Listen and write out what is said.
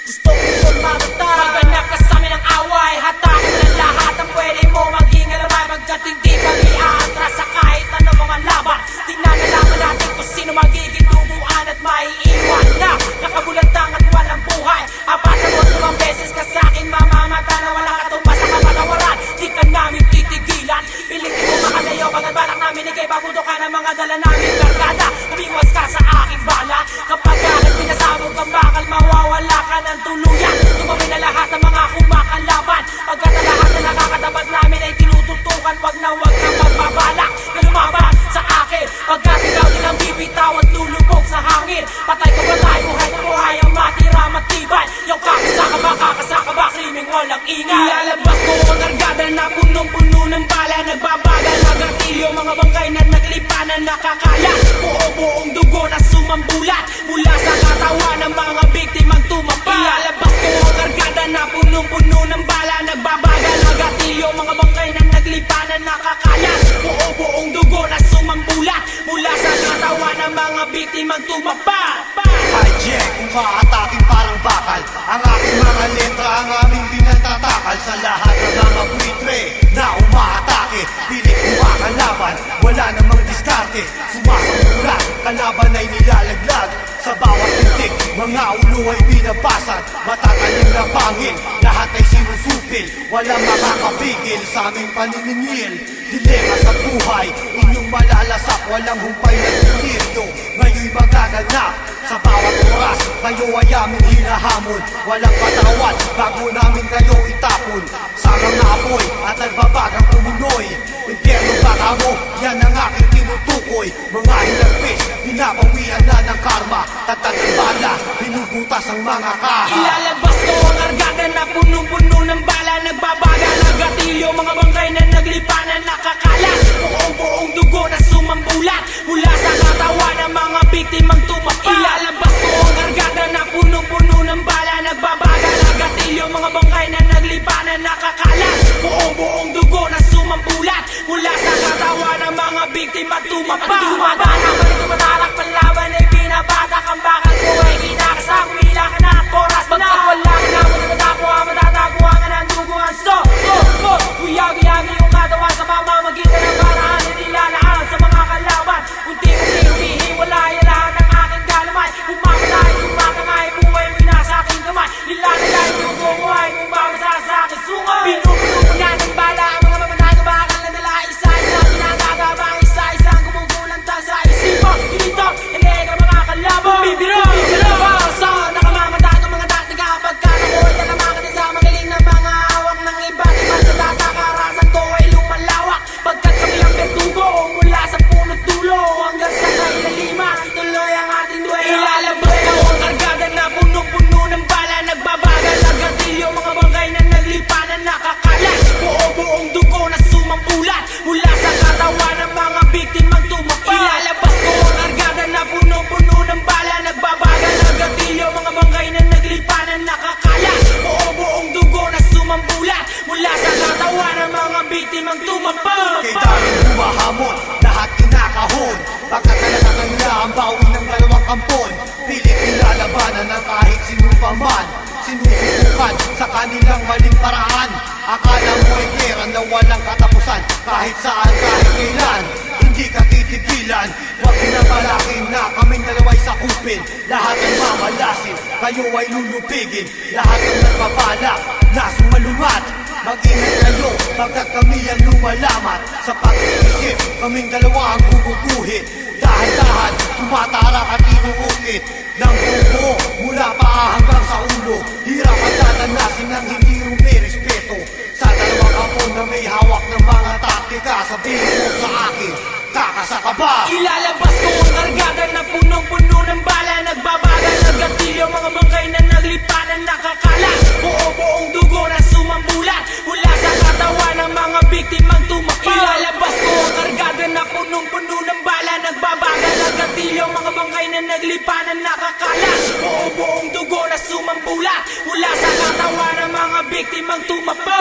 Gusto ko mamatay. Maghanap ka sa amin ng away, hatakin mo ng lahat ang pwede mo maging alamay. Pagdating di kami aatras sa kahit ano mga laban. Tinanalaman natin kung sino magiging tubuan at maiiwan na nakabulantang at walang buhay. Apat na 5 beses ka sa akin mamamata na wala ka tumas sa kapatawaran. Di ka namin titigilan, pilitin mo makalayo. Pagkat balak namin ikay pabuto ka ng mga dala namin kargada. Umiwas ka sa aking bala, kapag bakit pinasabog kang bakal mawawala ka ng tuluyan. Tumabi na lahat ng mga kumakalaban, pagkat lahat na nakakatapat namin ay tinututukan. Wag na magbabalak na lumaban sa akin, pagkat ikaw din ang bibitaw at lulubog sa hangin. Patay ka ba tayo, buhay na buhay ang matira matibay. Yung kakasaka ba, krimeng walang ingay. Ilalabas ko ang kargada na punong-puno ng bala. Nagbabagal na gatilyo, mga bangkay na naglipanan nakakala. Buong dugo na sumambulat mula sa katawan ng mga biktimang tumapa. Ilalabas ko ang kargada na punong-puno ng bala. Nagbabagal na gatilyo, mga bangkay na naglipanan nakakala. Buong dugo na sumambulat mula sa katawan ng mga biktimang tumapa. Hijack, kung maataking parang bakal ang aking mga letra, ang aming pinantatakal sa lahat ng mga buitre na umaatake. Pilit kumakalaban, wala namang diskarte. Sumasamula, kalaban ay nilalaglag. Sa bawat titik, mga ulo ay binabasag. Matatalim na pangil, lahat ay sinusupil. Walang makakapigil sa aming paniningil. Dilema sa buhay, inyong malalasak. Walang humpay na deliryo, ngayon'y magaganap. Sa bawat oras, kayo ay aming hinahamon. Walang patawad, bago namin kayo itapon sa mga apoy at nagbabagang tumunoy. Impyerno baka mo, yan ang aking tinutukoy. Mga hilagpis, pinabawian na ng karma. Tatag ng bala, binubutas ang mga kaha. Ilalabas ko ang argada na punong-puno ng bala. Nagbabaga na gatilyo, mga bangkay na naglipanan nakakalat. Buong dugo na sumambulat mula sa katawan ng mga biktimang tumapa. Ilalabas ko ang argada na punong-puno ng bala. Nagbabaga na gatilyo, mga bangkay na naglipanan nakakalat. Buong dugo na sumambulat mula sa katawan ng mga biktimang tumapa. At dumadana, balik tumatarak, panlaban ay binabatak. Ang bakal ko ay kinakasama, humila ka na at oras mo na. Wala ka na, matatapuan ka ng dugo ang so. Uyag-uyagi yung katawan sa pamamagitan ng paraan. Hindi lalaan sa mga kalaban. Unti-unti humihiwalay lahat ng aking galamay. Umamatay, tumakangay, buhay mo'y nasa aking kamay. Nilalagay yung buhay kung bawasa sa aking sungay. Pinupuno na ng bala ang mga mamatay na bakal na dala. Isa-isa ginagagabang, isa-isang gumugulantang sa isipan. Ginito, ilega mga kalaban. Bibiro, sa nakamamatay ng mga taktika. Pagkat ako'y talamakan din sa magaling na mga hawak ng iba't ibang sa tatakarasan ko ay lumalawak. Pagkat kami ang bertugo mula sa punot dulo hanggang sa kailaliman, tuloy ang ating duelo. Ilalabas ko ang kargada na punong-puno ng bala. Nagbabagal na gatilyo, mga bangkay na naglipanan nakakalat. Buong dugo na sumambulat mula sa katawan ng mga biktimang tumapa. Ilalabas ko ang kargada na punong-puno ng bala. Nagbabagal na gatilyo, mga bangkay na naglipanan nakakalat. Buong dugo na sumambulat mula sa katawan ng mga biktimang tumapa. Kay daming humahamon, lahat kinakahon. Pagkatalasan nila ang bawi ng dalawang kampon. Pilit nilalabanan ng kahit sino pa man. Sinusubukan sa kanilang maling paraan. Akala mo ay gera na walang katapusan. Kahit saan, kahit kailan, hindi ka titigilan. Huwag pinabalakin na kaming dalawa'y sakupin. Lahat ang mamalasin, kayo ay lulupigin. Lahat ang nagpabalak na sumalungat. Mag-ingat kayo, pagkat kami ang lumalamat. Sa pag-iisip, kaming dalawa ang guguguhit. Dahan-dahan, tumatarak at inuukit ng buo mula paa hanggang sa ulo. Hirap at dadanasin ng hindi rumirespeto. Sa dalawang kapon na may hawak ng mga taktika, sabihin mo sa akin, kakasaka ba? Ilalabas ko ang kargada na punong-puno ng bala. Nagbabagal na gatilyo, mga bangkay na naglipanan nakakalat. Buong dugo na sumambulat mula sa katawan ng mga biktimang tumapa. Ilalabas ko ang kargada na punong-puno ng bala. Nagbabagal na gatilyo, mga bangkay na naglipanan nakakalat. Buong dugo na sumambulat mula sa katawan ng mga biktimang tumapa.